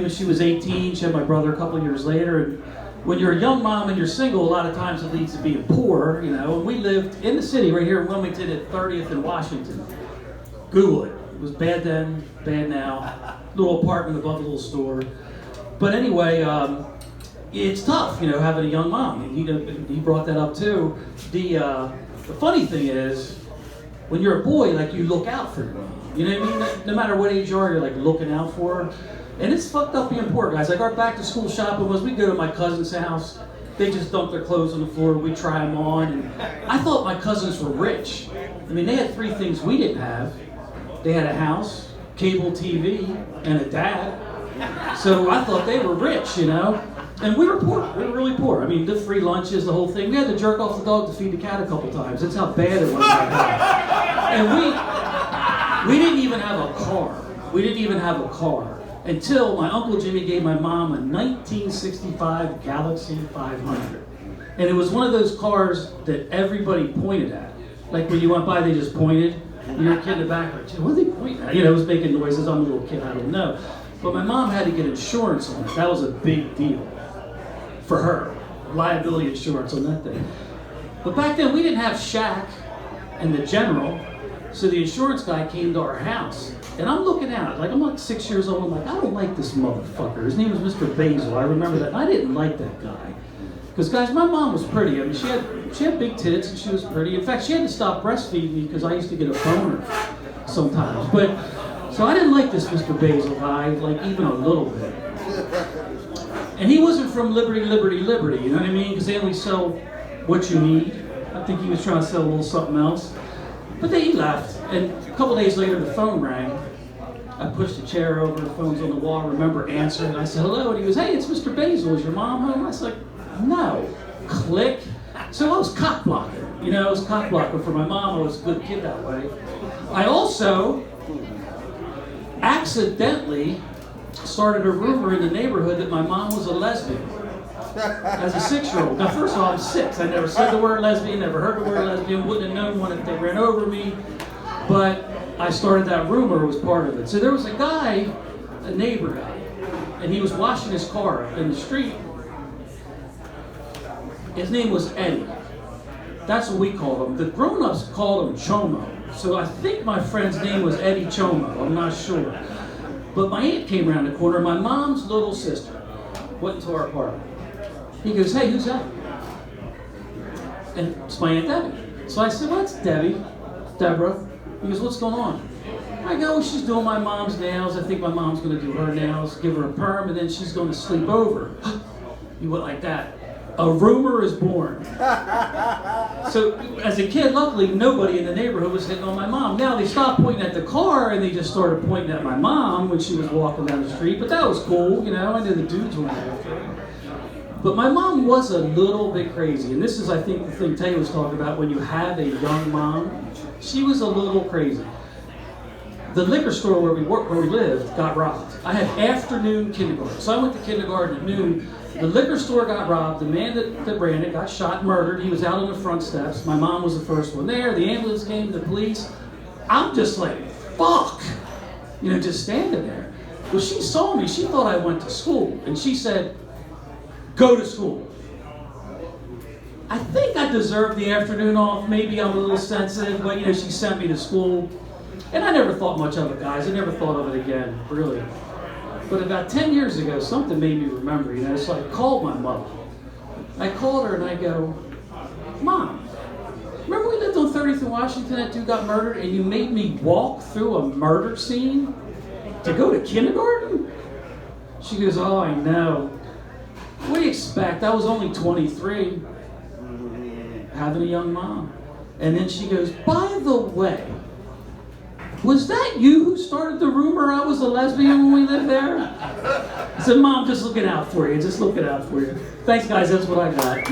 When she was 18, she had my brother a couple years later. And when you're a young mom and you're single, a lot of times it leads to being poor, you know. And we lived in the city right here in Wilmington at 30th and Washington. Google it. It was bad then, bad now. Little apartment above a little store. But anyway, it's tough, you know, having a young mom. And he brought that up too. The funny thing is, when you're a boy, like, you look out for your mom. You know what I mean? No matter what age you are, you're like looking out for her. And it's fucked up being poor, guys. Like, our back to school shopping was, we'd go to my cousin's house. They just dump their clothes on the floor. We'd try them on. And I thought my cousins were rich. I mean, they had 3 things we didn't have. They had a house, cable TV, and a dad. So I thought they were rich, you know? And we were poor. We were really poor. I mean, the free lunches, the whole thing. We had to jerk off the dog to feed the cat a couple times. That's how bad it was. And we didn't even have a car. We didn't even have a car until my Uncle Jimmy gave my mom a 1965 Galaxie 500. And it was one of those cars that everybody pointed at. Like, when you went by, they just pointed. You're a kid in the back, like, what are they pointing at? You know, it was making noises. I'm a little kid, I don't know. But my mom had to get insurance on it. That was a big deal for her. Liability insurance on that thing. But back then, we didn't have Shaq and the General. So the insurance guy came to our house. And I'm looking out, like, I'm like 6 years old. I'm like, I don't like this motherfucker. His name was Mr. Basil. I remember that. And I didn't like that guy. Because, guys, my mom was pretty. I mean, she had big tits and she was pretty. In fact, she had to stop breastfeeding me because I used to get a boner sometimes. But, so I didn't like this Mr. Basil guy, like, even a little bit. And he wasn't from Liberty, Liberty, Liberty, you know what I mean? Because they only sell what you need. I think he was trying to sell a little something else. But then he left, and a couple days later the phone rang. I pushed a chair over, the phone's on the wall, I remember answering. I said, hello, and he goes, hey, it's Mr. Basil, is your mom home? I was like, no. Click. So I was cock blocking. You know, I was cock blocking for my mom. I was a good kid that way. I also accidentally started a rumor in the neighborhood that my mom was a lesbian. As a 6-year-old. Now, first of all, I'm 6. I never said the word lesbian, never heard the word lesbian, wouldn't have known one if they ran over me. But I started that rumor, was part of it. So there was a guy, a neighbor guy, and he was washing his car in the street. His name was Eddie. That's what we called him. The grown-ups called him Chomo. So I think my friend's name was Eddie Chomo. I'm not sure. But my aunt came around the corner. My mom's little sister went into our apartment. He goes, hey, who's that? And it's my Aunt Debbie. So I said, well, it's Debbie, Deborah. He goes, what's going on? I go, she's doing my mom's nails. I think my mom's going to do her nails, give her a perm, and then she's going to sleep over. He went like that. A rumor is born. So as a kid, luckily, nobody in the neighborhood was hitting on my mom. Now they stopped pointing at the car and they just started pointing at my mom when she was walking down the street. But that was cool, you know. I knew the dudes were after her. But my mom was a little bit crazy. And this is, I think, the thing Tay was talking about when you have a young mom. She was a little crazy. The liquor store where we lived got robbed. I had afternoon kindergarten. So I went to kindergarten at noon. The liquor store got robbed. The man that ran it got shot and murdered. He was out on the front steps. My mom was the first one there. The ambulance came, the police. I'm just like, fuck. You know, just standing there. Well, she saw me. She thought I went to school. And she said, go to school. I think I deserved the afternoon off. Maybe I'm a little sensitive, but, you know, she sent me to school. And I never thought much of it, guys. I never thought of it again, really. But about 10 years ago, something made me remember, you know, so I called my mother. I called her and I go, Mom, remember we lived on 30th in Washington, that dude got murdered, and you made me walk through a murder scene to go to kindergarten? She goes, oh, I know. What do you expect? I was only 23, having a young mom. And then she goes, by the way, was that you who started the rumor I was a lesbian when we lived there? I said, Mom, just looking out for you. Just looking out for you. Thanks, guys. That's what I got.